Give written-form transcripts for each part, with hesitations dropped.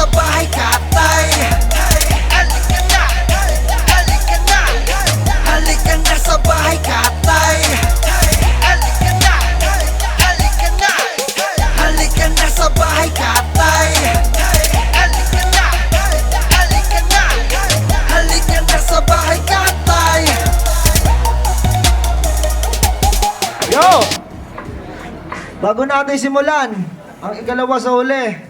sa bahay katay. Halika na, halika na, halika na sa bahay katay. Halika na, halika na, halika na sa bahay katay. Halika na, halika na, halika na sa bahay katay. Yo! Bago natin simulan ang ikalawa sa huli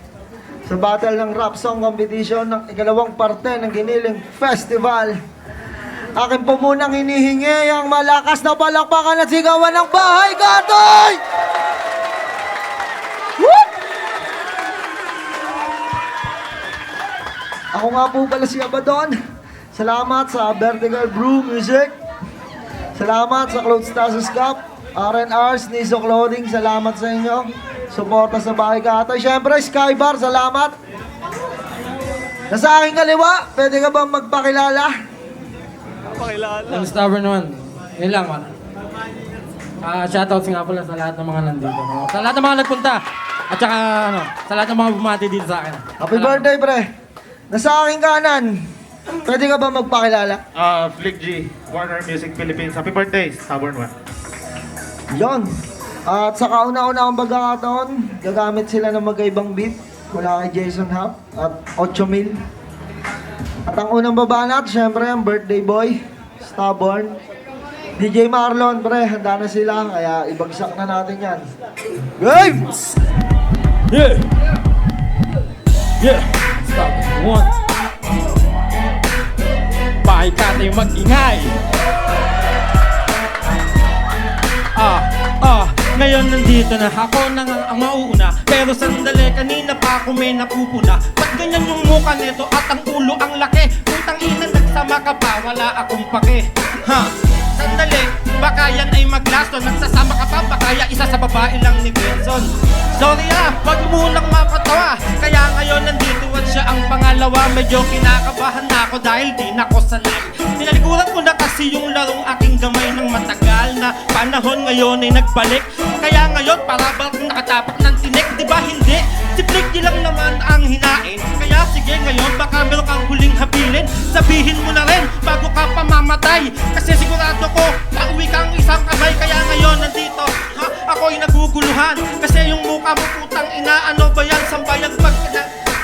sa battle ng rap song competition ng ikalawang parte ng Giniling Festival, akin po munang hinihingi ang malakas na palakpakan at sigawan ng bahay katoy! Woo! Ako nga po pala si Abaddon. Salamat sa Vertical Brew Music. Salamat sa Clothes Tasos Cup, R&R's, Niso Clothing, salamat sa inyo. Suporta sa bahay katoy. Siyempre, Skybar, salamat. Nasa aking kaliwa, pwede ka bang magpakilala? Ang stubborn naman. Yun lang, man. Shoutouts nga pala sa lahat ng mga nandito. No? Sa lahat ng mga nagpunta. At saka, sa lahat ng mga bumati dito sa akin. Happy birthday, pre. Nasa aking kanan, pwede ka ba magpakilala? Flick G, Warner Music Philippines. Happy birthday, Stubborn One. Yon. At sa kauna-una ang pagkakataon, gagamit sila ng magkaibang beat mula kay Jason Hap at 8,000. At ang unang babanat, syempre ang birthday boy, Stubborn. DJ Marlon, pre, handa na sila, kaya ibagsak na natin yan. Game! Yeah! Yeah! Stop. One. Bahay ka tayo mag-ingay. Ngayon nandito na ako na nga ang mauuna. Pero sandali, kanina pa ako may napupuna. Ba't ganyan yung mukha nito at ang ulo ang laki? Putang ina, nagsama ka pa, wala akong pake. Ha? Sandali, baka yan ay maglasto. Nagsasama ka pa, baka ya isa sa babae lang ni Benson. Sorry wag munang mapatawa. Kaya ngayon nandito at siya ang pangalawa. Medyo kinakabahan na ako dahil di na ako sanay. Tinalikuran ko na kasi yung larong aking gamay ng matagal na panahon ngayon ay nagbalik. Kaya ngayon para bang nakatapak ng tinik, di ba hindi? Si Flicky lang naman ang hinain. Kaya sige ngayon baka meron kang huling habilin. Sabihin mo na rin bago ka pa mamatay. Kasi sigurado ko pauwi kang isang kamay. Kaya ngayon nandito ako'y naguguluhan. Kasi yung mukha mo putang ina, ano ba yan?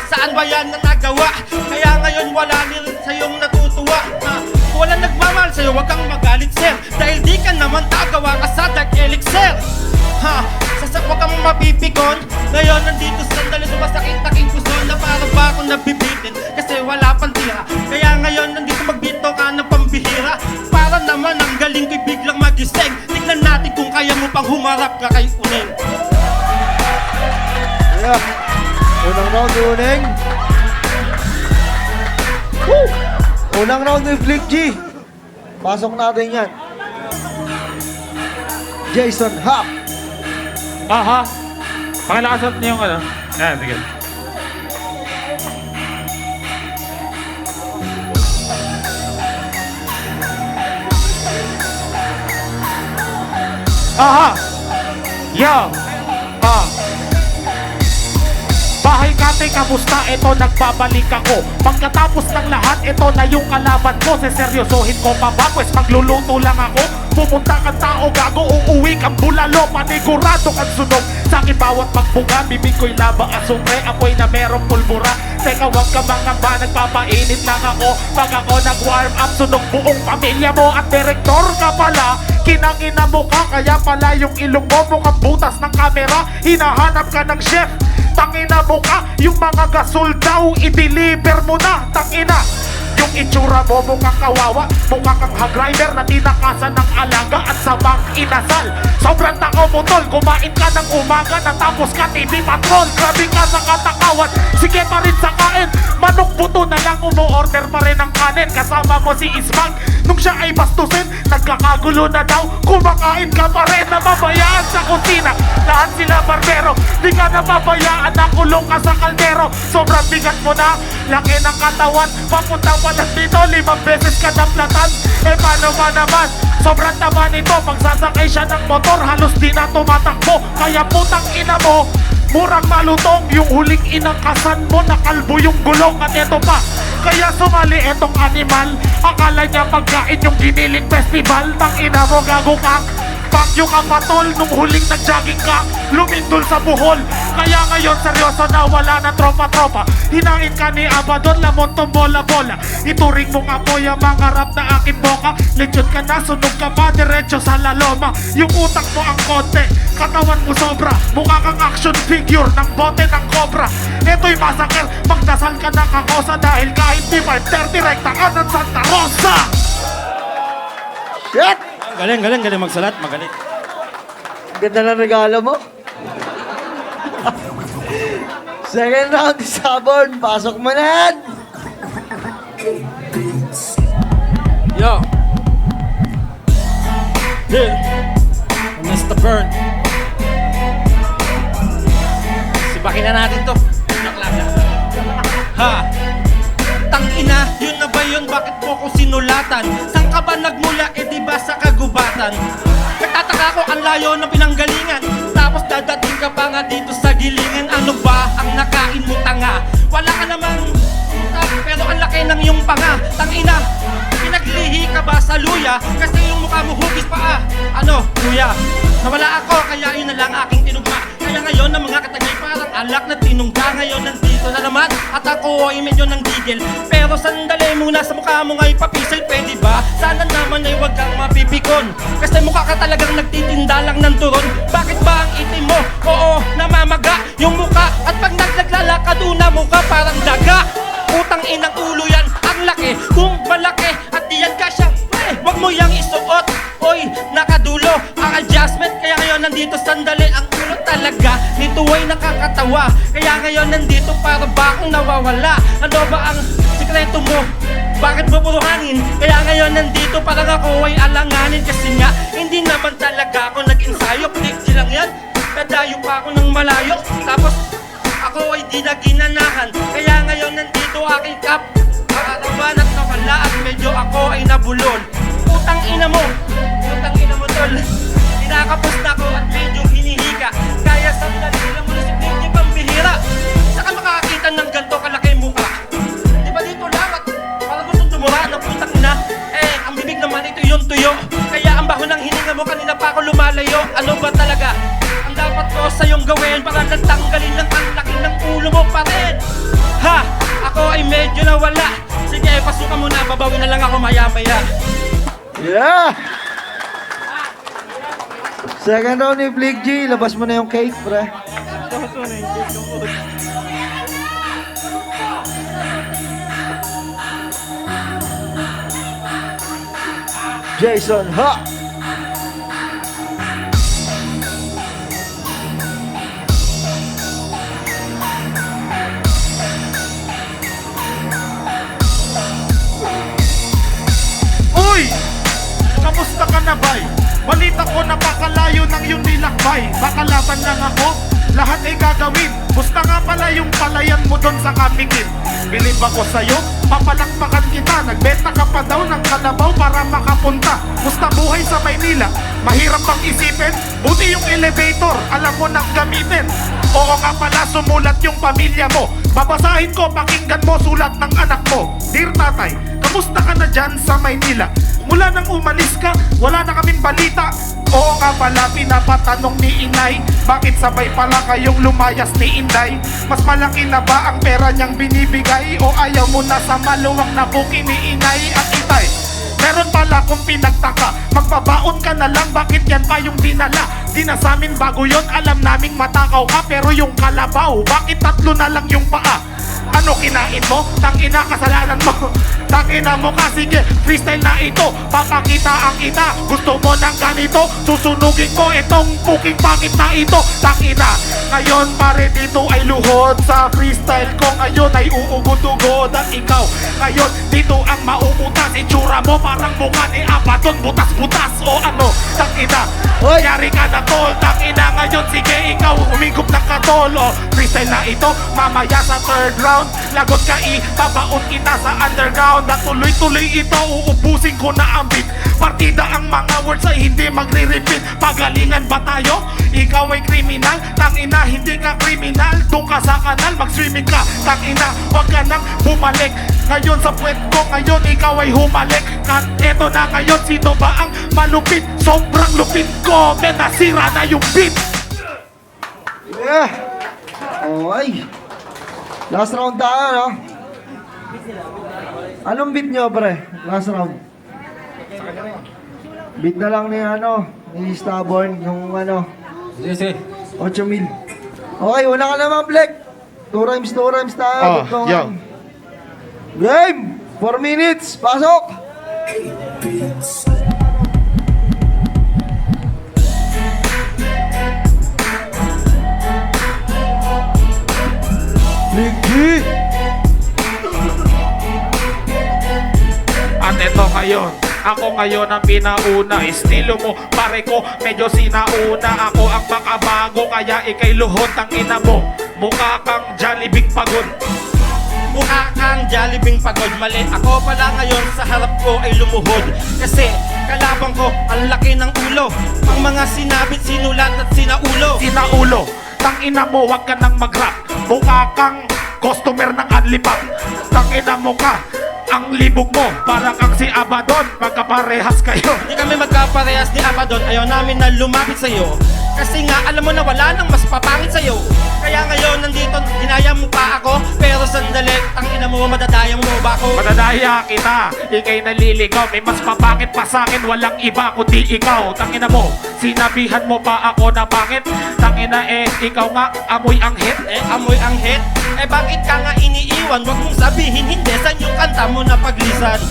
Saan ba yan na nagawa? Kaya ngayon wala rin sa'yong natutuwa. Kung wala nagmamahal sa'yo, wag kang magalit sir. Dahil di ka naman tagawa ka sa Dark Elixir. Wag kang mapipikon. Ngayon nandito sandali sumasakit aking puso na parang ba akong nabibitin. Kasi wala pang tira. Kaya ngayon nandito magbito ka ng pambihira. Para naman ang galing ko'y biglang magising. Tignan natin kung kaya mo pang humarap ka kay Uneng. Yeah. Unang round ni Uneng. Woo! Unang round ni Flick G. Pasok natin yan. Jason Hap. Pakilakasap niyo yung ano. Ayan, sige. Yo! Bahay kate, kamusta? Ito nagbabalik ako. Pagkatapos ng lahat, ito na yung kalaban ko. Seseryosohin ko pa ba? Pues magluluto lang ako. Pupunta kang tao gago, uuwi kang bulalo. Panigurado kang sunog. Sa akin bawat magbuga, bibig ko'y laba asumre. Ako'y na merong pulbura. Teka wag ka mga ba, nagpapainit lang ako. Pag ako nag-warm up, sunog buong pamilya mo. At direktor ka pala, kinangina mo ka. Kaya pala yung ilong mo mukhang butas ng kamera. Hinahanap ka ng chef. Tangina mo ka, yung mga gasol daw i-deliver mo na. Tangina, yung itsura mo mukhang kawawa. Mukha kang hog rider na tinakasan ng alaga at sabang inasal. Sobrang takaw mo tol, kumain ka ng umaga natapos ka TV patrol. Grabe ka sa katakawan, sige pa rin sa kain. Manok buto na lang umu-order pa rin ng kanin. Kasama mo si Ismag, nung siya ay bastusin nagkakagulo na daw, kumakain ka pa rin. Nababayaan sa kusina, lahat sila barbero. Di ka nababayaan, nakulong ka sa kaldero. Sobrang bigat mo na, laki ng katawan. Papunta pa na dito, 5 beses ka naplatan. Paano ba naman, sobrang tama nito. Pag sasakay siya ng motor, halos di na tumatakbo. Kaya putang ina mo, Murang malutong yung huling inangkasan mo, nakalbo yung gulong at eto pa. Kaya sumali etong animal, akala niya pagkain yung giniling festival. Tang ina mo, gago ka, pakyo ka patol. Nung huling nag-jogging ka, lumindol sa buhol. Kaya ngayon seryoso na wala na tropa-tropa. Hinain ka ni Abaddon, lamon tong bola-bola. Ituring mong apoy ang mga rap na aking boka. Lechon ka na, sunog ka pa, diretso sa laloma. Yung utak mo ang konti, katawan mo sobra. Mukha kang action figure ng bote ng cobra. Eto'y massacre, magdasal ka ng kakosa. Dahil kahit di 5:30, rekta ka ng Santa Rosa. Shit! Galing, galing, galing magsalat, magaling. Ganda ng regalo mo. Second round, Sabon. Pasok mo na yan. Yo. Here. Mr. Burn. Sibakin na natin to. Ha? Tangina, yun na ba yun? Bakit mo ko sinulatan? Saan ka ba nagmula? Eh di ba sa kagubatan? Nagtataka ko ang layo ng pinanggalingan. Tapos dadating ka pa nga dito sa gilingan. Ano ba ang nakain mo, tanga? Wala ka namang pero ang laki ng iyong panga. Tangina, pinaglihi ka ba sa luya? Kasi yung mukha mo hugis pa ah. Ano, kuya? Nawala ako, kaya yun na lang aking tinugma. Kaya ngayon ang mga katagay parang alak na tinungga. Ngayon nandito na naman at ako ay medyo nang gigil. Pero sandali muna, sa mukha mo nga'y papisil, pwede ba? Sana naman ay huwag kang mapipikon. Kasi mukha ka talagang nagtitinda lang ng turon. Bakit ba ang itim mo? Oo, namamaga yung mukha. At pag naglalakad una mukha parang daga. Utang inang ulo yan, ang laki. Kung malaki at diyan ka siya, wag mo yang isuot. Oy, nakadulo ang adjustment. Kaya ngayon nandito sandali. Ang ulo talaga nito ay nakakatawa. Kaya ngayon nandito para ba akong nawawala? Ano ba ang sikreto mo? Bakit mo puro hangin? Kaya ngayon nandito parang ako ay alanganin. Kasi nga hindi naman talaga ako nag-ensayo. Plikti lang yan, nadayo pa ako ng malayo. Tapos ako ay di na ginanahan. Kaya ngayon nandito aking kap. Makakawan at nawala at medyo ako ay nabulol. Utang ina mo tol. Kinakapos na ako at medyo hinihika. Kaya sandali lang mo na si Pinky pambihira. Saka makakakita ng ganito kalaki mukha. Di ba dito lang at parang gustong tumura ng putang ina. Eh, ang bibig naman ito yung tuyo. Kaya ang baho ng hininga mo kanina pa ako lumalayo. Ano ba talaga ang dapat ko sa iyong gawin para natanggalin lang ang laki ng ulo mo pa rin? Ha? Ako ay medyo nawala. Sige, pasukan mo na. Babawin na lang ako maya-maya. Yeah! Second round ni Flick G. Labas mo na yung cake, pre. Jason, ha! Uy! Kamusta ka na, bay? Balita ko napakalayo ng iyong nilakbay. Bakalaban lang ako, lahat ay gagawin. Gusto nga pala yung palayan mo doon sa kamingin. Bilib ako sa'yo, papalakpakan kita. Nagbenta ka pa daw ng kalabaw para makapunta. Gusto buhay sa Maynila, mahirap pang isipin. Buti yung elevator, alam mo nang gamitin. Oo nga pala, sumulat yung pamilya mo. Babasahin ko, pakinggan mo, sulat ng anak mo. Dear tatay, kamusta ka na dyan sa Maynila? Mula nang umalis ka, wala na kaming balita. Oo nga pala, pinapatanong ni Inay, bakit sabay pala kayong lumayas ni Inday? Mas malaki na ba ang pera niyang binibigay? O ayaw mo na sa maluwang na buki ni Inay at Itay? Meron pala kung pinagtaka, magbabaon ka na lang, bakit yan pa yung dinala? Di na sa amin bago yun, alam naming matakaw ka, pero yung kalabaw, bakit tatlo na lang yung paa? Ano kinain mo? Tangina, kasalanan mo. Tangina mo ka, sige, freestyle na ito. Papakita ang ita, gusto mo ng ganito. Susunugin ko itong puking pangit na ito. Tangina, ngayon pare dito ay luhod. Sa freestyle ko ngayon ay uugod-ugod. At ikaw, ngayon dito ang mauutas. Itsura mo parang mukha ni Abaddon, butas-butas o ano. Tangina, Hoy! yari ka na tol. Tangina ngayon, sige ikaw, umigop ng katol. O, freestyle na ito, mamaya sa third round. Lagot ka babaon kita sa underground. At tuloy-tuloy ito, uubusin ko na ang beat. Partida ang mga words ay hindi magre-repeat. Pagalingan ba tayo? Ikaw ay kriminal. Tangina, hindi ka kriminal. Doon ka sa kanal, mag-swimming ka. Tangina, wag ka nang bumalik. Ngayon sa puwet ko, ngayon ikaw ay humalik. At eto na ngayon, sino ba ang malupit? Sobrang lupit ko, men nasira na yung beat. Yeah! Okay. Last round tayo, no? Anong beat nyo, pre? Last round. Beat na lang ni Stubborn, yung Sige. 8,000. Okay, una ka naman, Black. 2 rhymes tayo. Oh, yo. Game! 4 minutes, pasok! Ligi! At eto ngayon, ako ngayon ang pinauna. Estilo mo, pare ko, medyo sinauna. Ako ang makabago, kaya ikay luhod ang ina mo. Mukha kang Jollibee pagod. Mukha kang Jollibee pagod, mali. Ako pala ngayon sa harap ko ay lumuhod. Kasi kalabang ko ang laki ng ulo. Ang mga sinabit, sinulat at sinaulo. Sinaulo, tangina mo, wag ka nang mag-rap. Mukha kang customer ng Unlipap. Tangina mo ka, ang libog mo, para kang si Abaddon. Magkaparehas kayo. Hindi kami magkaparehas ni Abaddon. Ayaw namin na lumapit sa'yo. Kasi nga alam mo na wala nang mas papangit sa'yo. Kaya ngayon nandito, ginaya mo pa ako. Pero sandali, tangina mo, madadayang mo ba ako? Madadaya kita, ikay naliligaw. May mas papangit pa sa'kin, walang iba kundi ikaw. Tangina mo, sinabihan mo pa ako na pangit. Tangina ikaw nga, amoy anghit. Amoy ang hit. Bakit ka nga iniiwan? Huwag mong sabihin hindi sa yung kanta mo na paglisan.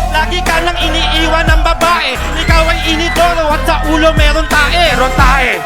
Lagi ka nang iniiwan ng babae. Ikaw ay inidoro at sa ulo meron tae. Meron tae,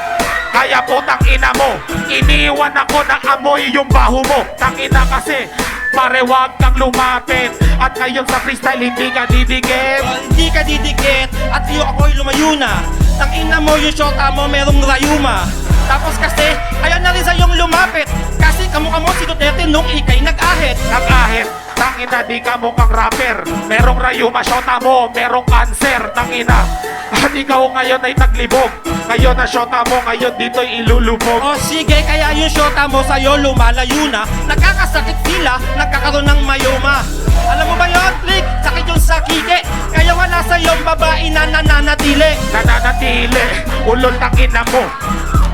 kaya po tangina mo, iniwan ako na amoy yung baho mo. Tangina kasi, pare wag kang lumapit. At ngayon sa freestyle hindi ka didikit. Hindi ka didikit at iyo ako'y lumayo na. Tangina mo yung shota mo merong rayuma. Tapos kasi ayaw na rin sa'yong lumapit. Kasi kamukha mo si Duterte nung ikay nag-ahit. Nag-ahit, tangina di ka mukhang rapper. Merong rayuma, shota mo, merong cancer. Tangina, at ikaw ngayon ay naglibog. Ngayon na shota mo, ngayon dito'y ilulubog. O sige, kaya yung shota mo sa'yo lumalayo na. Nagkakasakit sila, nagkakaroon ng mayoma. Alam mo ba yun, Flick? Sakit yung sa kike. Kaya wala sa'yong babae na nananatili. Nananatili, ulol tangina mo.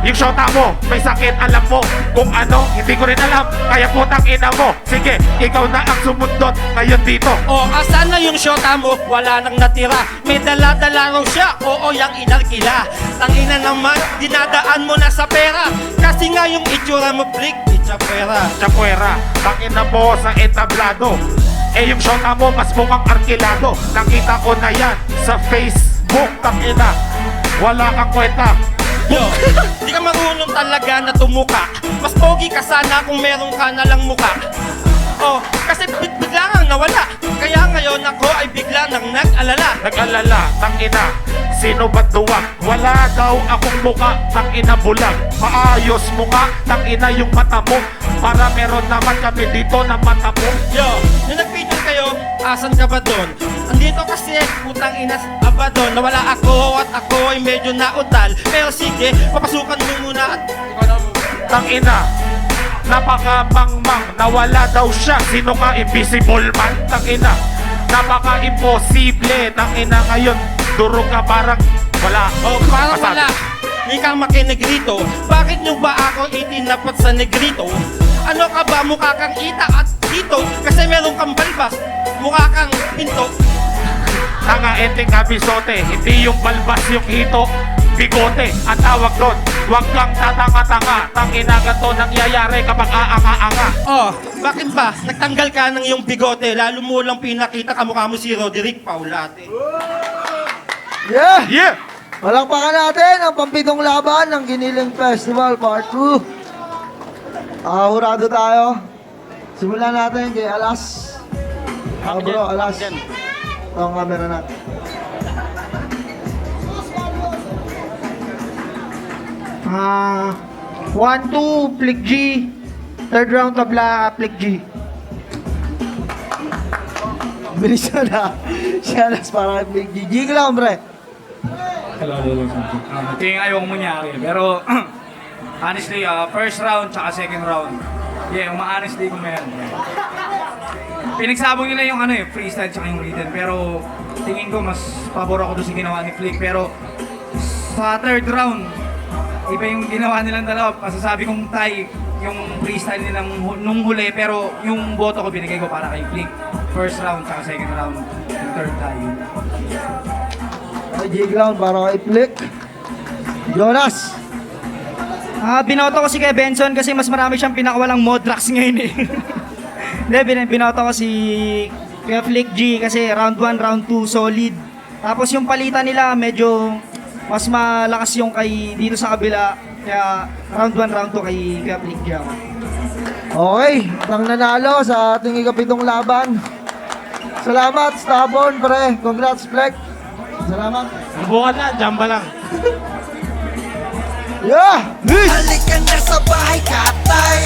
Yung shota mo, may sakit, alam mo kung ano, hindi ko rin alam. Kaya putang ina mo, sige, ikaw na ang sumundot ngayon dito. O, asan na yung shota mo? Wala nang natira. May dala-dala raw siya, oo, yung inarkila. Tangina naman, dinadaan mo na sa pera. Kasi nga yung itsura mo, Flick, itchapera. Chapuera, tangina mo sa entablado. Yung shota mo, mas mukhang arkilado. Nakita ko na yan sa Facebook, tangina. Wala kang kwenta. Yo, di ka marunong talaga na tumuka. Mas pogi ka sana kung meron ka na lang muka. Oh, kasi bigla nang nawala. Kaya ngayon ako ay bigla nang nag-alala. Nag-alala, tangina, sino ba duwag? Wala daw akong muka, tangina bulag. Maayos mo nga, tangina yung mata mo. Para meron naman kami dito na mata mo. Yo, nung nag-picture kayo, asan ka ba doon? Andito kasi, putang inas, Abaddon. Nawala ako at ako ay medyo nautal. Pero sige, papasukan mo muna at ikaw na mo. Tangina, napaka-mangmang, nawala daw siya. Sino ka, invisible man? Tangina, napaka-imposible. Tangina ngayon, durog ka parang wala. Oh, parang Masabi. wala. Ikaw makinegrito. Bakit nyo ba ako itinapat sa negrito? Ano ka ba? Mukha kang ita at dito. Kasi meron kang balbas. Mukha kang pinto. Tanga enting kabisote, hindi yung balbas yung hito. Bigote, ang tawag doon. Huwag kang tatanga-tanga. Tangina ganito nangyayari kapag aanga-anga. Oh, bakit ba? Nagtanggal ka ng iyong bigote. Lalo mo lang pinakita kamukha mo si Roderick Paulate. Yeah! Yeah! Palakpakan natin ang pampitong laban ng Giniling Festival Part 2. Hurado tayo. Simulan natin kay Alas. Bro, Alas. Ito ang camera natin. Ah, 1-2, flick G. Third round tabla, flick G. Bilis na. Si Alas parang big GG ka lang, bre. Ito yung ayaw mangyari. Pero Honestly, first round tsaka second round. Yeah, honestly kung yan. Pinagsabong nila yung freestyle tsaka yung written. Pero tingin ko mas pabor ako doon sa ginawa ni Flick. Pero sa third round, iba yung ginawa nilang dalawa. Masasabi kong tie yung freestyle nilang nung huli. Pero yung boto ko binigay ko para kay Flick. First round tsaka second round. Yung third tie. Kay J-Ground para kay Flick. Jonas. Binoto ko si Kuya Benson kasi mas marami siyang pinakawalang Modrax ngayon eh. Hindi, binoto ko si Kuya Flick G kasi round 1, round 2 solid. Tapos yung palitan nila medyo mas malakas yung kay dito sa kabila. Kaya round 1, round 2 kay Kuya Flick G ako. Okay, ang nanalo sa ating ikapitong laban. Salamat, Stabon, pre. Congrats, Fleck. Salamat. Bukan na, jamba lang. Yeah! Halika na sa bahay, katay